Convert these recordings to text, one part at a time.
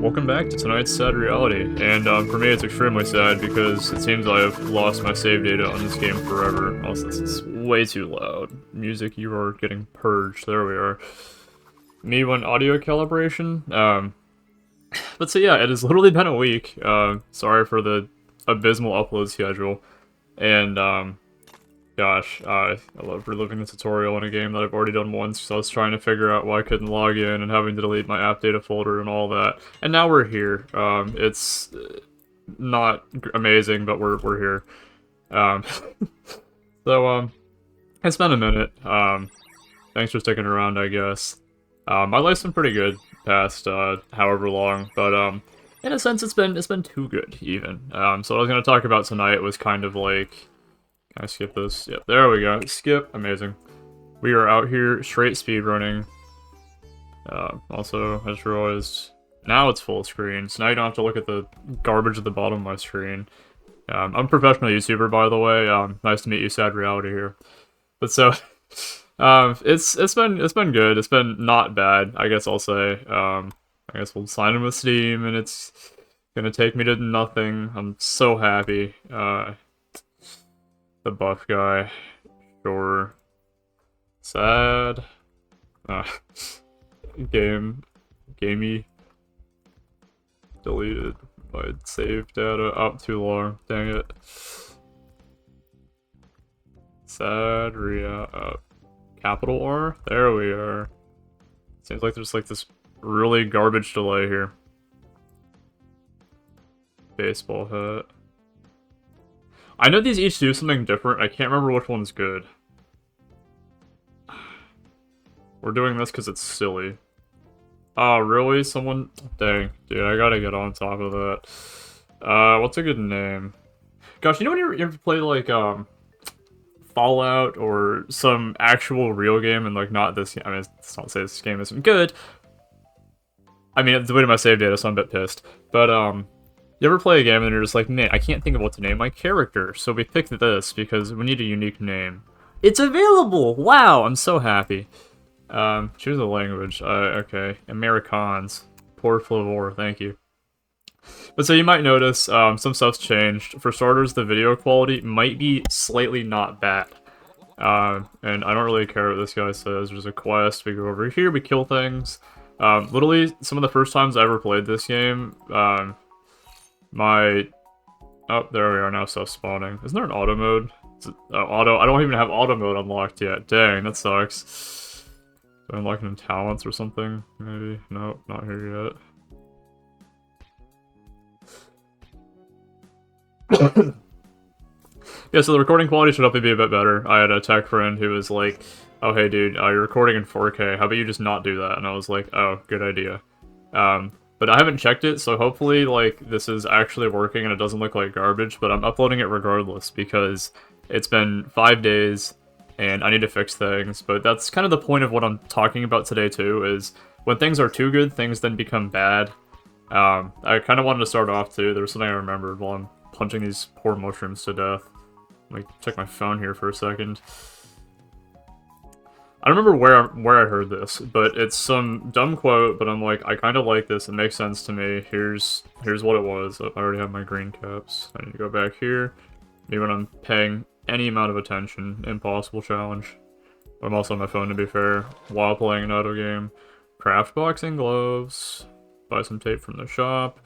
welcome back to tonight's Sad Reality, and for me it's extremely sad because it seems I have lost my save data on this game forever. Also, this is way too loud. Music, you are getting purged. There we are. Me one audio calibration. But so yeah, it has literally been a week. Sorry for the abysmal upload schedule, and gosh, I love reliving the tutorial in a game that I've already done once, so I was trying to figure out why I couldn't log in and having to delete my app data folder and all that. And now we're here. It's not amazing, but we're here. Um, so, it's been a minute. Thanks for sticking around, I guess. My life's been pretty good past, however long, but, in a sense, it's been too good, even. So what I was gonna talk about tonight was kind of like... Can I skip this? Yep, there we go. Skip. Amazing. We are out here straight speedrunning. Also, I just realized now it's full screen, so now you don't have to look at the garbage at the bottom of my screen. I'm a professional YouTuber, by the way. Nice to meet you, Sad Reality here. But so, it's been good. It's been not bad, I guess I'll say. I guess we'll sign in with Steam, and it's gonna take me to nothing. I'm so happy. The buff guy. Sure. Sad. Gamey. Deleted my save data. Up too long. Dang it. Sad capital R? There we are. Seems like there's like this really garbage delay here. Baseball hat. I know these each do something different. I can't remember which one's good. We're doing this because it's silly. Oh, really? Someone... Dang. Dude, I gotta get on top of that. What's a good name? Gosh, you know when you ever play, like, Fallout or some actual real game and, like, not this... I mean, it's not to say this game isn't good. I mean, it's deleted my save data, so I'm a bit pissed. But, you ever play a game and you're just like, man, I can't think of what to name my character, so we picked this because we need a unique name. It's available! Wow, I'm so happy. Choose a language. Okay. Amerikaans. Por favor, thank you. But so you might notice, some stuff's changed. For starters, the video quality might be slightly not bad. And I don't really care what this guy says. There's a quest, we go over here, we kill things. Literally, some of the first times I ever played this game, oh, there we are, now stuff spawning. Isn't there an auto mode? Auto? I don't even have auto mode unlocked yet. Dang, that sucks. Do I unlock them talents or something? Maybe? Nope, not here yet. Yeah, so the recording quality should hopefully be a bit better. I had a tech friend who was like, oh hey dude, you're recording in 4K, how about you just not do that? And I was like, oh, good idea. But I haven't checked it, so hopefully, like, this is actually working and it doesn't look like garbage, but I'm uploading it regardless because it's been 5 days and I need to fix things. But that's kind of the point of what I'm talking about today, too, is when things are too good, things then become bad. I kind of wanted to start off, too. There was something I remembered while I'm punching these poor mushrooms to death. Let me check my phone here for a second. I don't remember where I heard this, but it's some dumb quote, but I'm like, I kind of like this, it makes sense to me. Here's what it was. I already have my green caps. I need to go back here. Maybe when I'm paying any amount of attention. Impossible challenge. But I'm also on my phone, to be fair, while playing an auto game. Craft boxing gloves. Buy some tape from the shop.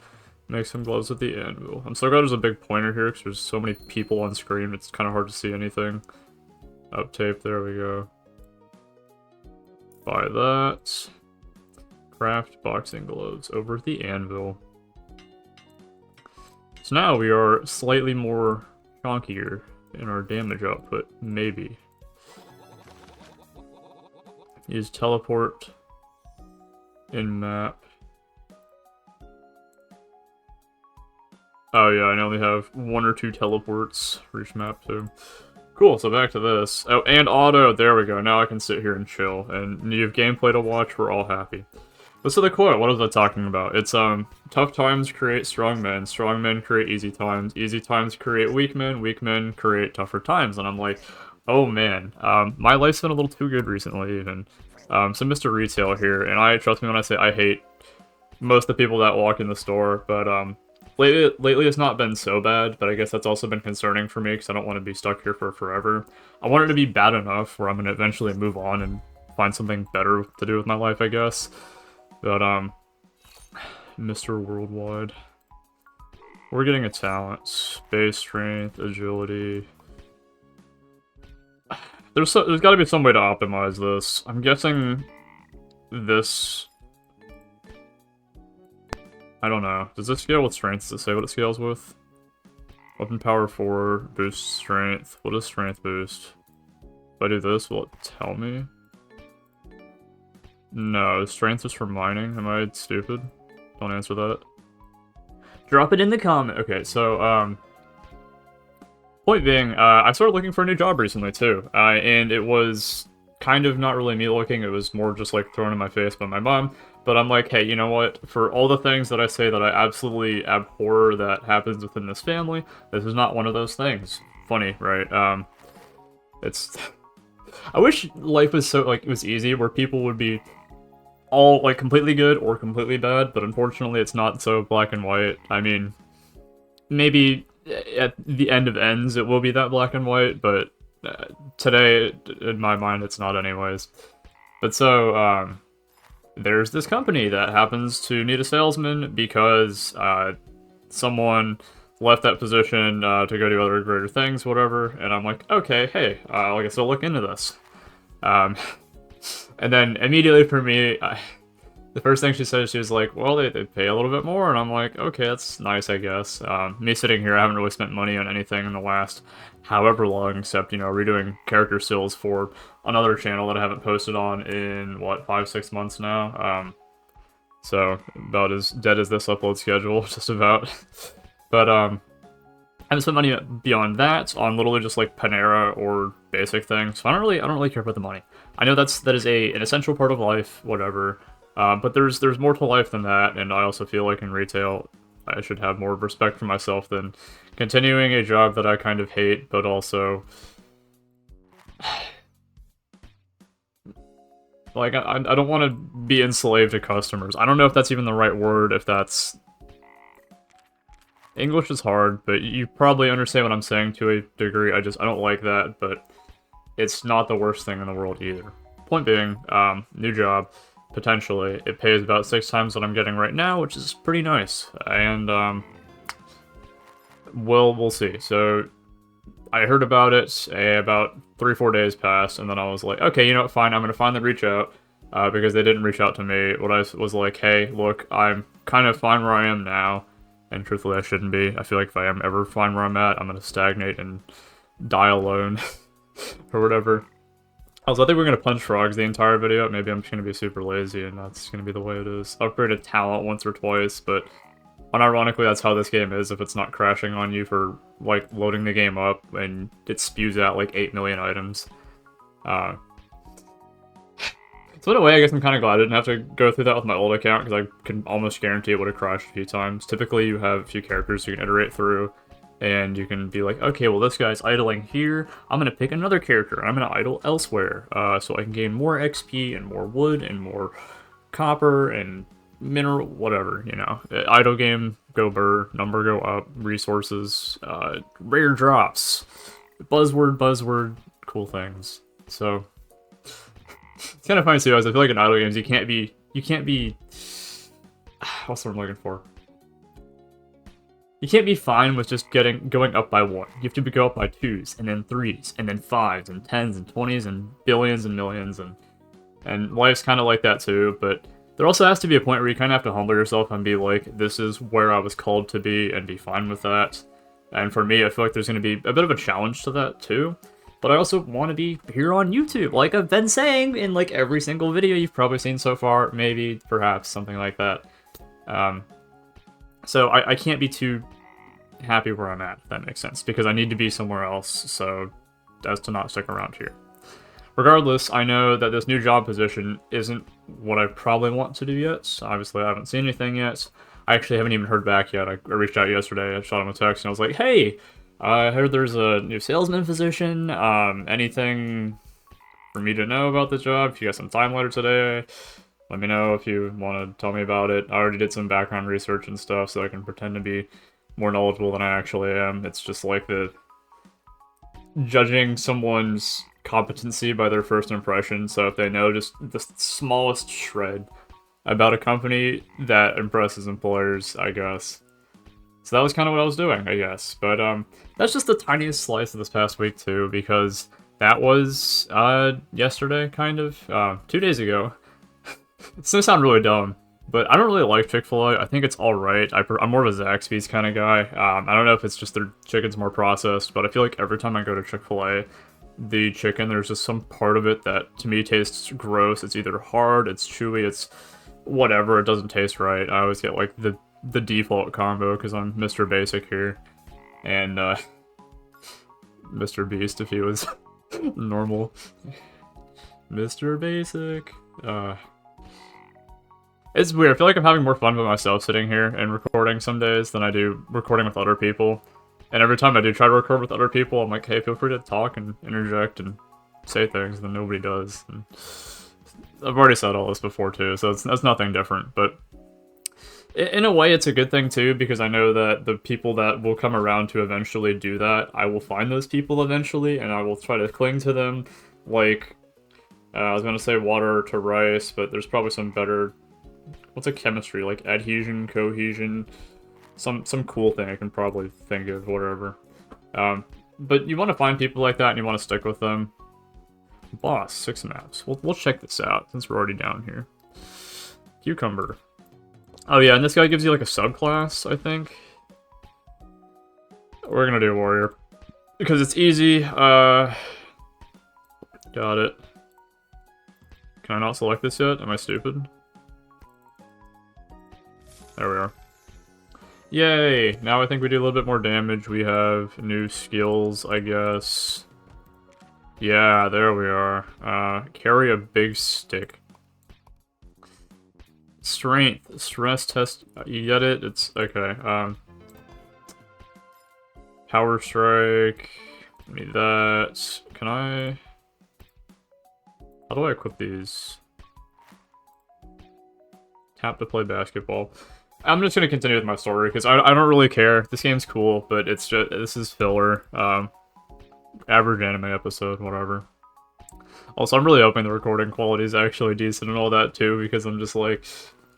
Make some gloves at the anvil. I'm so glad there's a big pointer here, because there's so many people on screen, it's kind of hard to see anything. Up tape, there we go. Buy that. Craft boxing gloves over at the anvil. So now we are slightly more chunkier in our damage output, maybe. Use teleport in map. Oh yeah, I only have 1 or 2 teleports for each map too. Cool, so back to this. Oh, and auto, there we go. Now I can sit here and chill. And you have gameplay to watch, we're all happy. But so the quote, what is that talking about? It's, tough times create strong men create easy times create weak men create tougher times. And I'm like, oh man, my life's been a little too good recently even. So Mr. Retail here, and trust me when I say I hate most of the people that walk in the store, but lately it's not been so bad, but I guess that's also been concerning for me because I don't want to be stuck here for forever. I want it to be bad enough where I'm gonna eventually move on and find something better to do with my life, I guess. But Mr. Worldwide, we're getting a talent, space strength, agility. There's got to be some way to optimize this. I'm guessing this. I don't know. Does this scale with strength? Does it say what it scales with? Weapon power 4, boost strength. What does strength boost? If I do this, will it tell me? No, strength is for mining. Am I stupid? Don't answer that. Drop it in the comment. Okay, so, point being, I started looking for a new job recently, too. And it was kind of not really me looking, it was more just, like, thrown in my face by my mom. But I'm like, hey, you know what? For all the things that I say that I absolutely abhor that happens within this family, this is not one of those things. Funny, right? It's... I wish life was so, like, it was easy, where people would be all, like, completely good or completely bad, but unfortunately it's not so black and white. I mean, maybe at the end of ends it will be that black and white, but today, in my mind, it's not anyways. But so, there's this company that happens to need a salesman because someone left that position to go do other greater things, whatever, and I'm like, okay, hey, I guess I'll look into this. And then immediately for me, the first thing she said, she was like, well, they pay a little bit more, and I'm like, okay, that's nice, I guess. Me sitting here, I haven't really spent money on anything in the last however long, except, you know, redoing character stills for another channel that I haven't posted on in, what, 5-6 months now? So, about as dead as this upload schedule, just about. But, I haven't spent money beyond that on literally just, like, Panera or basic things, so I don't really care about the money. I know that is an essential part of life, whatever. But there's more to life than that, and I also feel like in retail, I should have more respect for myself than continuing a job that I kind of hate, but also... like, I don't want to be enslaved to customers. I don't know if that's even the right word, if that's... English is hard, but you probably understand what I'm saying to a degree. I don't like that, but it's not the worst thing in the world either. Point being, new job. Potentially. It pays about 6 times what I'm getting right now, which is pretty nice. And, we'll see. So, I heard about it, about 3-4 days passed, and then I was like, okay, you know what, fine, I'm gonna finally reach out, because they didn't reach out to me. What I was like, hey, look, I'm kind of fine where I am now, and truthfully, I shouldn't be. I feel like if I am ever fine where I'm at, I'm gonna stagnate and die alone, or whatever. Also, I think we're gonna punch frogs the entire video. Maybe I'm just gonna be super lazy and that's gonna be the way it is. Upgraded talent once or twice, but unironically, that's how this game is if it's not crashing on you for, like, loading the game up and it spews out, like, 8 million items. So in a way, I guess I'm kind of glad I didn't have to go through that with my old account, because I can almost guarantee it would have crashed a few times. Typically, you have a few characters you can iterate through, and you can be like, okay, well, this guy's idling here. I'm going to pick another character, and I'm going to idle elsewhere, so I can gain more XP and more wood and more copper and mineral, whatever, you know. Idle game, go burr, number go up, resources, rare drops, buzzword, cool things. So, it's kind of funny too, as I feel like in idle games, you can't be, what's the word I'm looking for? You can't be fine with just going up by 1. You have to go up by 2s, and then 3s, and then 5s, and 10s, and 20s, and billions and millions, and life's kind of like that too, but there also has to be a point where you kind of have to humble yourself and be like, this is where I was called to be, and be fine with that. And for me, I feel like there's going to be a bit of a challenge to that too. But I also want to be here on YouTube, like I've been saying in, like, every single video you've probably seen so far, maybe, perhaps, something like that. So I can't be too happy where I'm at, if that makes sense, because I need to be somewhere else, so as to not stick around here. Regardless, I know that this new job position isn't what I probably want to do yet. Obviously, I haven't seen anything yet. I actually haven't even heard back yet. I reached out yesterday, I shot him a text, and I was like, hey, I heard there's a new salesman position, anything for me to know about the job? If you got some time later today, Let me know if you want to tell me about it. I already did some background research and stuff, so I can pretend to be more knowledgeable than I actually am. It's just like the judging someone's competency by their first impression, so if they know just the smallest shred about a company, that impresses employers, I guess. So that was kind of what I was doing, I guess. But that's just the tiniest slice of this past week too, because that was yesterday, kind of 2 days ago. It's gonna sound really dumb, but I don't really like Chick-fil-A. I think it's alright. I'm more of a Zaxby's kind of guy. I don't know if it's just their chicken's more processed, but I feel like every time I go to Chick-fil-A, the chicken, there's just some part of it that to me tastes gross. It's either hard, it's chewy, it's whatever, it doesn't taste right. I always get like the default combo because I'm Mr. Basic here. And Mr. Beast if he was normal. Mr. Basic. It's weird. I feel like I'm having more fun with myself sitting here and recording some days than I do recording with other people. And every time I do try to record with other people, I'm like, hey, feel free to talk and interject and say things, and then nobody does. And I've already said all this before too, so that's nothing different. But in a way, it's a good thing too, because I know that the people that will come around to eventually do that, I will find those people eventually, and I will try to cling to them. Like, I was gonna say water to rice, but there's probably some better... What's a chemistry? Like adhesion, cohesion, some cool thing I can probably think of, whatever. But you want to find people like that and you want to stick with them. Boss, 6 maps. We'll check this out since we're already down here. Cucumber. Oh yeah, and this guy gives you like a subclass, I think. We're gonna do warrior because it's easy. Got it. Can I not select this yet? Am I stupid? There we are. Yay! Now I think we do a little bit more damage. We have new skills, I guess. Yeah, there we are. Carry a big stick. Strength. Stress test. You get it? It's... okay. Power strike. Need that. Can I... how do I equip these? Tap to play basketball. I'm just gonna continue with my story, because I don't really care. This game's cool, but it's just... this is filler. Average anime episode, whatever. Also, I'm really hoping the recording quality is actually decent and all that, too, because I'm just like...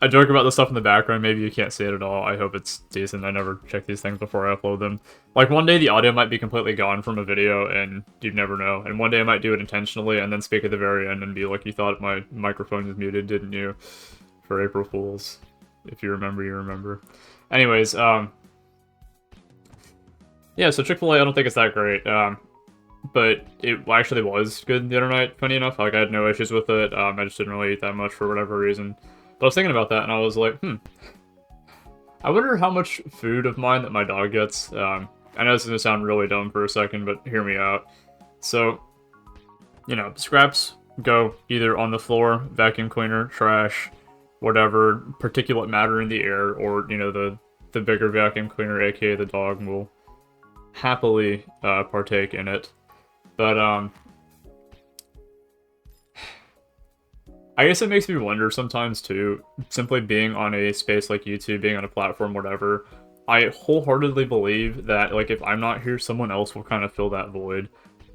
I joke about the stuff in the background, maybe you can't see it at all. I hope it's decent. I never check these things before I upload them. Like, one day the audio might be completely gone from a video, and you'd never know. And one day I might do it intentionally, and then speak at the very end and be like, you thought my microphone was muted, didn't you? For April Fools. If you remember, you remember. Anyways, yeah, so Chick-fil-A, I don't think it's that great. But it actually was good the other night, funny enough. Like, I had no issues with it. I just didn't really eat that much for whatever reason. But I was thinking about that, and I was like, I wonder how much food of mine that my dog gets. I know this is going to sound really dumb for a second, but hear me out. So, you know, scraps go either on the floor, vacuum cleaner, trash, whatever, particulate matter in the air, or, you know, the bigger vacuum cleaner, aka the dog, will happily partake in it. But, I guess it makes me wonder sometimes, too, simply being on a space like YouTube, being on a platform, whatever, I wholeheartedly believe that, like, if I'm not here, someone else will kind of fill that void.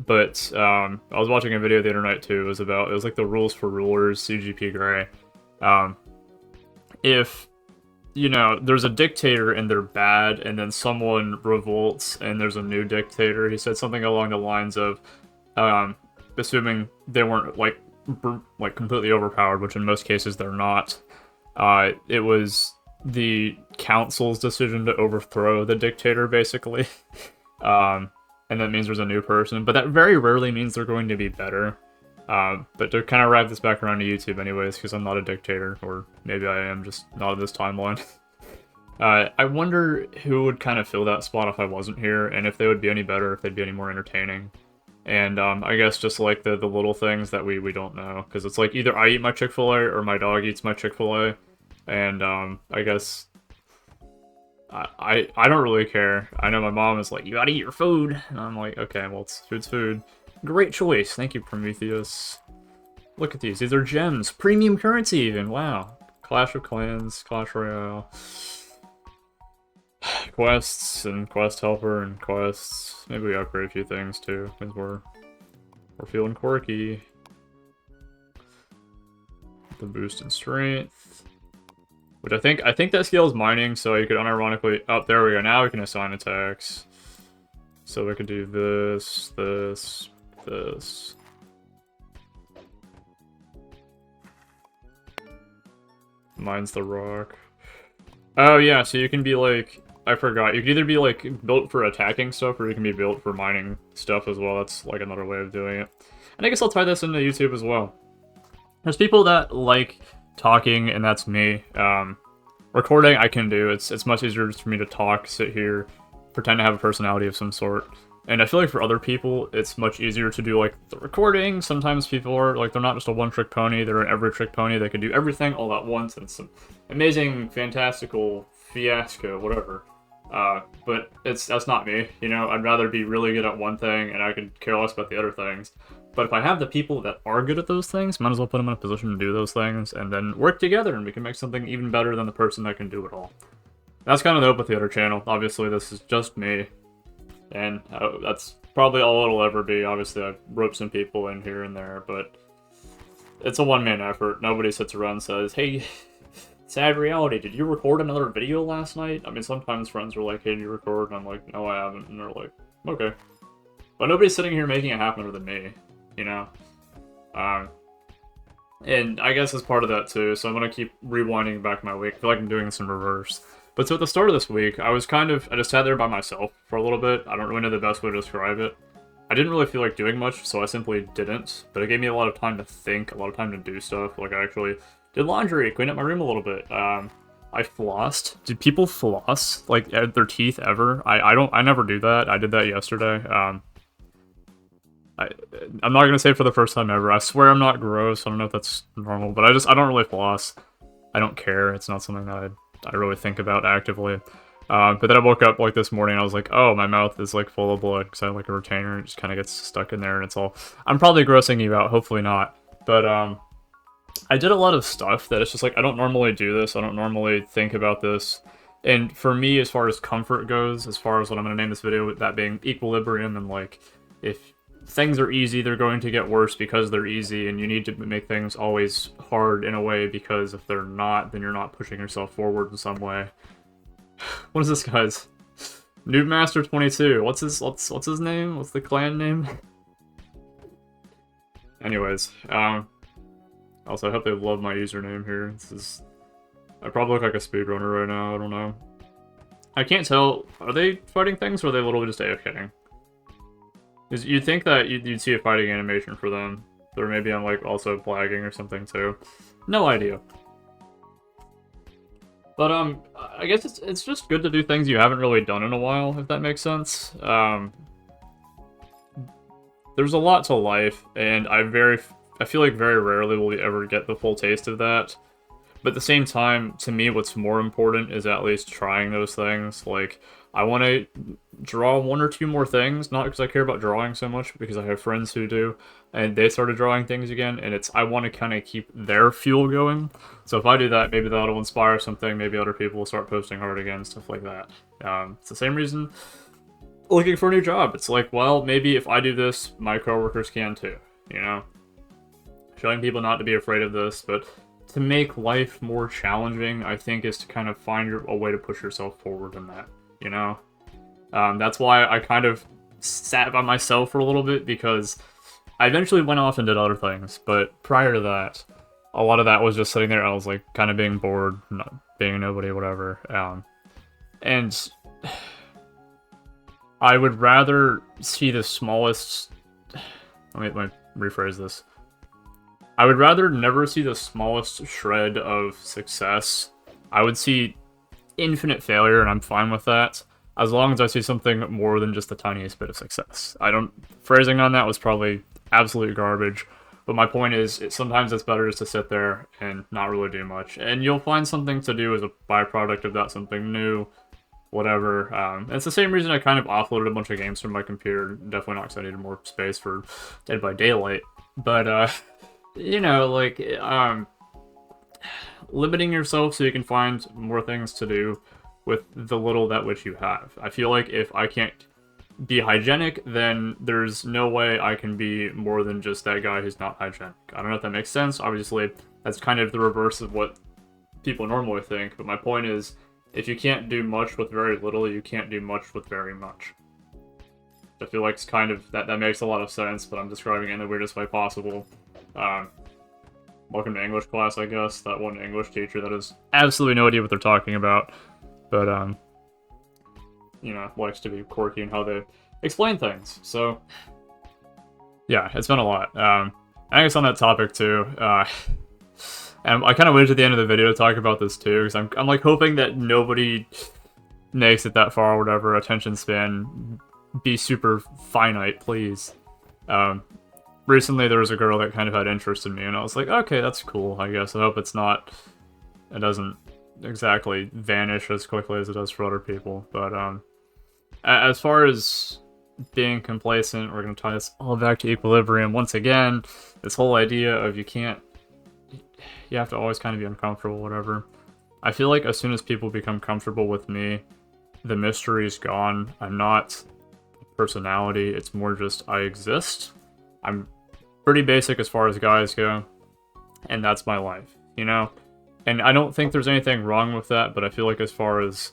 But, I was watching a video the other night, too, it was like the rules for rulers, CGP Grey. If, you know, there's a dictator and they're bad, and then someone revolts and there's a new dictator, he said something along the lines of, assuming they weren't, like completely overpowered, which in most cases they're not, it was the council's decision to overthrow the dictator, basically. And that means there's a new person, but that very rarely means they're going to be better. But to kind of wrap this back around to YouTube anyways, because I'm not a dictator, or maybe I am, just not in this timeline. I wonder who would kind of fill that spot if I wasn't here, and if they would be any better, if they'd be any more entertaining. And I guess just like the little things that we don't know, because it's like either I eat my Chick-fil-A or my dog eats my Chick-fil-A, and I guess I don't really care. I know my mom is like, you gotta eat your food, and I'm like, okay, well, food's food. Great choice, thank you, Prometheus. Look at these. These are gems. Premium currency even. Wow. Clash of Clans, Clash Royale. Quests and quest helper and quests. Maybe we upgrade a few things too, because we're feeling quirky. The boost in strength. Which I think that scales mining, so you could unironically... Oh, there we go. Now we can assign attacks. So we could do this, this, this. Mine's the rock. Oh yeah, so you can be like... I forgot. You can either be like built for attacking stuff, or you can be built for mining stuff as well. That's like another way of doing it. And I guess I'll tie this into YouTube as well. There's people that like talking, and that's me. Recording I can do. It's much easier just for me to talk, sit here, pretend to have a personality of some sort. And I feel like for other people, it's much easier to do like the recording. Sometimes people are like, they're not just a one-trick pony, they're an every-trick pony. They can do everything all at once, and it's some amazing, fantastical fiasco, whatever. But that's not me, you know. I'd rather be really good at one thing, and I could care less about the other things. But if I have the people that are good at those things, might as well put them in a position to do those things, and then work together, and we can make something even better than the person that can do it all. That's kind of the hope with the other channel. Obviously, this is just me, and that's probably all it'll ever be. Obviously, I've roped some people in here and there, but it's a one-man effort. Nobody sits around and says, hey, Sad Reality, did you record another video last night? I mean, sometimes friends are like, hey, did you record? And I'm like, no, I haven't. And they're like, okay. But nobody's sitting here making it happen other than me, you know? And I guess as part of that too, so I'm going to keep rewinding back my week. I feel like I'm doing this in reverse. But so at the start of this week, I just sat there by myself for a little bit. I don't really know the best way to describe it. I didn't really feel like doing much, so I simply didn't. But it gave me a lot of time to think, a lot of time to do stuff. Like, I actually did laundry, cleaned up my room a little bit. I flossed. Did people floss, like, their teeth ever? I never do that. I did that yesterday. I'm not gonna say for the first time ever. I swear I'm not gross. I don't know if that's normal, but I don't really floss. I don't care. It's not something that I really think about actively. But then I woke up like this morning and I was like, oh, my mouth is like full of blood because I have like a retainer and it just kind of gets stuck in there and it's all... I'm probably grossing you out, hopefully not. But I did a lot of stuff that it's just like, I don't normally do this. I don't normally think about this. And for me, as far as comfort goes, as far as what I'm going to name this video, that being equilibrium, and like, if things are easy, they're going to get worse because they're easy, and you need to make things always hard in a way, because if they're not, then you're not pushing yourself forward in some way. What is this guy's? Noob Master 22. What's his name? What's the clan name? Anyways, also I hope they love my username here. I probably look like a speedrunner right now, I don't know. I can't tell, are they fighting things or are they literally just AFKing? Because you'd think that you'd see a fighting animation for them. Or maybe I'm like also blagging or something too. No idea. But I guess it's just good to do things you haven't really done in a while, if that makes sense. There's a lot to life, and I feel like very rarely will we ever get the full taste of that. But at the same time, to me, what's more important is at least trying those things. Like, I want to draw one or two more things, not because I care about drawing so much, but because I have friends who do, and they started drawing things again, and I want to kind of keep their fuel going. So if I do that, maybe that'll inspire something, maybe other people will start posting hard again, stuff like that. It's the same reason looking for a new job. It's like, well, maybe if I do this, my coworkers can too, you know? Showing people not to be afraid of this, but to make life more challenging, I think, is to kind of find a way to push yourself forward in that, you know? That's why I kind of sat by myself for a little bit, because I eventually went off and did other things, but prior to that, a lot of that was just sitting there. I was like kind of being bored, not being a nobody, whatever. And I would rather see the smallest... Let me rephrase this. I would rather never see the smallest shred of success. I would see infinite failure, and I'm fine with that, as long as I see something more than just the tiniest bit of success. Phrasing on that was probably absolute garbage, but my point is, sometimes it's better just to sit there and not really do much, and you'll find something to do as a byproduct of that, something new, whatever. It's the same reason I kind of offloaded a bunch of games from my computer, definitely not because I needed more space for Dead by Daylight, but you know, like, limiting yourself so you can find more things to do with the little that which you have. I feel like if I can't be hygienic, then there's no way I can be more than just that guy who's not hygienic. I don't know if that makes sense. Obviously, that's kind of the reverse of what people normally think, but my point is, if you can't do much with very little, you can't do much with very much. I feel like it's kind of, that makes a lot of sense, but I'm describing it in the weirdest way possible. Welcome to English class, I guess. That one English teacher that has absolutely no idea what they're talking about, but, you know, likes to be quirky in how they explain things. So, yeah, it's been a lot. I guess on that topic, too, and I kind of waited to the end of the video to talk about this, too, because I'm like, hoping that nobody makes it that far or whatever, attention span be super finite, please. Recently there was a girl that kind of had interest in me, and I was like, okay, that's cool, I guess. I hope it doesn't exactly vanish as quickly as it does for other people. But, as far as being complacent, we're gonna tie this all back to equilibrium. Once again, this whole idea of you have to always kind of be uncomfortable, whatever. I feel like as soon as people become comfortable with me, the mystery's gone. I'm not a personality, it's more just I exist. I'm pretty basic as far as guys go, and that's my life, you know? And I don't think there's anything wrong with that, but I feel like as far as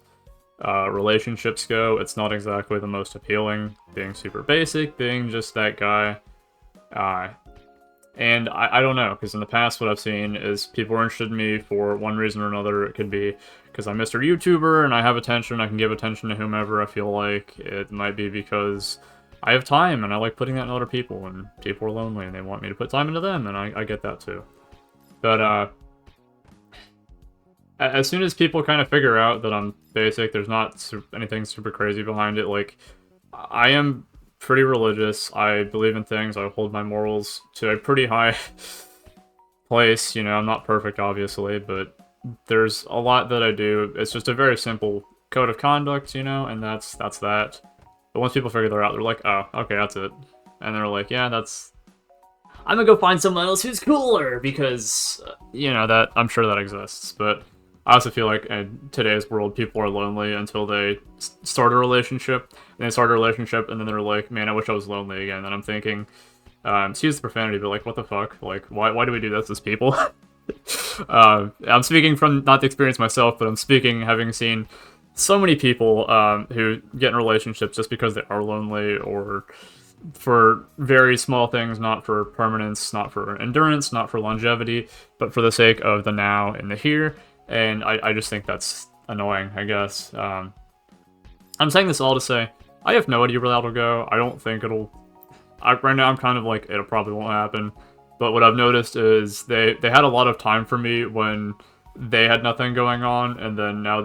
relationships go, it's not exactly the most appealing, being super basic, being just that guy. And I don't know, because in the past what I've seen is people are interested in me for one reason or another. It could be because I'm Mr. YouTuber and I have attention, I can give attention to whomever I feel like. It might be because I have time and I like putting that in other people, and people are lonely and they want me to put time into them, and I get that too. But as soon as people kind of figure out that I'm basic, there's not anything super crazy behind it. Like, I am pretty religious, I believe in things, I hold my morals to a pretty high place, you know, I'm not perfect obviously, but there's a lot that I do. It's just a very simple code of conduct, you know, and that's that. But once people figure that out, they're like, oh, okay, that's it. And they're like, yeah, I'm gonna go find someone else who's cooler, because, you know, that I'm sure that exists. But I also feel like in today's world, people are lonely until they start a relationship, and they start a relationship, and then they're like, man, I wish I was lonely again. And I'm thinking, excuse the profanity, but like, what the fuck? Like, why do we do this as people? I'm speaking from not the experience myself, but I'm speaking having seen so many people who get in relationships just because they are lonely, or for very small things, not for permanence, not for endurance, not for longevity, but for the sake of the now and the here. And I just think that's annoying, I guess. I'm saying this all to say, I have no idea where that'll go. I don't think it'll... right now I'm kind of like, it'll probably won't happen. But what I've noticed is they had a lot of time for me when they had nothing going on, and then now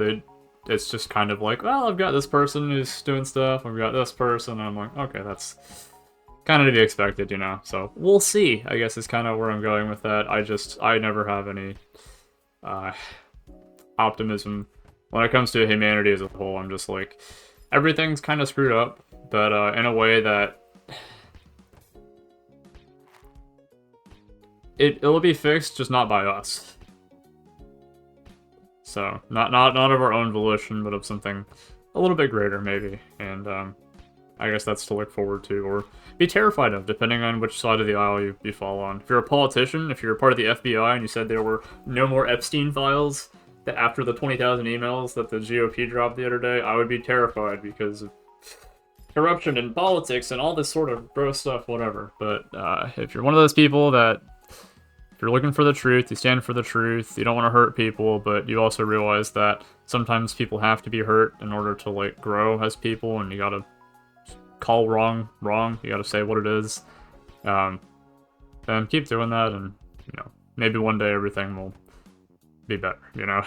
it's just kind of like, well, I've got this person who's doing stuff, I've got this person, and I'm like, okay, that's kind of to be expected, you know? So, we'll see, I guess is kind of where I'm going with that. I never have any optimism when it comes to humanity as a whole. I'm just like, everything's kind of screwed up, but in a way that it'll be fixed, just not by us. So, not of our own volition, but of something a little bit greater, maybe. And I guess that's to look forward to, or be terrified of, depending on which side of the aisle you fall on. If you're a politician, if you're a part of the FBI and you said there were no more Epstein files that after the 20,000 emails that the GOP dropped the other day, I would be terrified because of corruption and politics and all this sort of gross stuff, whatever. But if you're one of those people that, if you're looking for the truth, you stand for the truth, you don't want to hurt people, but you also realize that sometimes people have to be hurt in order to, like, grow as people, and you gotta call wrong, you gotta say what it is. Then keep doing that, and, you know, maybe one day everything will be better, you know?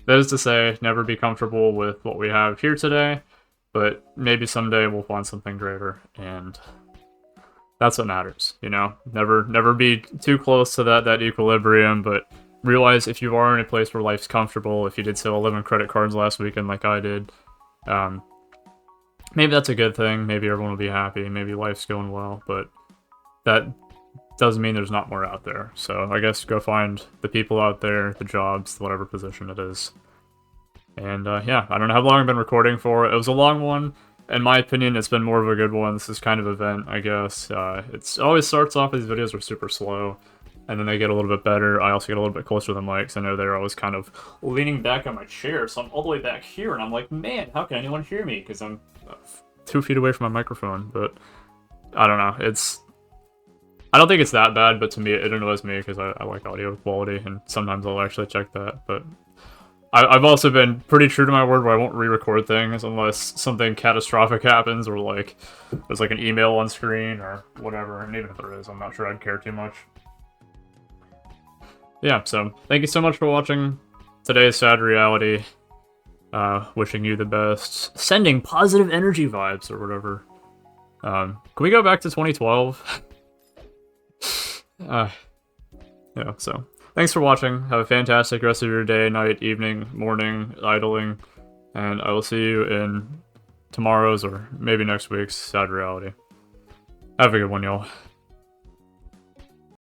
That is to say, never be comfortable with what we have here today, but maybe someday we'll find something greater, and that's what matters, you know? Never be too close to that equilibrium, but realize if you are in a place where life's comfortable, if you did sell 11 credit cards last weekend like I did, maybe that's a good thing, maybe everyone will be happy, maybe life's going well, but that doesn't mean there's not more out there. So I guess go find the people out there, the jobs, whatever position it is. And yeah, I don't know how long I've been recording for. It was a long one. In my opinion, it's been more of a good one. This is kind of event, I guess. It always starts off, these videos are super slow, and then they get a little bit better. I also get a little bit closer to the mics. I know they're always kind of leaning back on my chair, so I'm all the way back here, and I'm like, man, how can anyone hear me? Because I'm 2 feet away from my microphone, but I don't know. I don't think it's that bad, but to me, it annoys me because I like audio quality, and sometimes I'll actually check that, but I've also been pretty true to my word where I won't re-record things unless something catastrophic happens or like there's like an email on screen or whatever, and even if there is, I'm not sure I'd care too much. Yeah, so thank you so much for watching today's Sad Reality. Wishing you the best. Sending positive energy vibes or whatever. Can we go back to 2012? Yeah, so thanks for watching. Have a fantastic rest of your day, night, evening, morning, idling, and I will see you in tomorrow's or maybe next week's Sad Reality. Have a good one, y'all.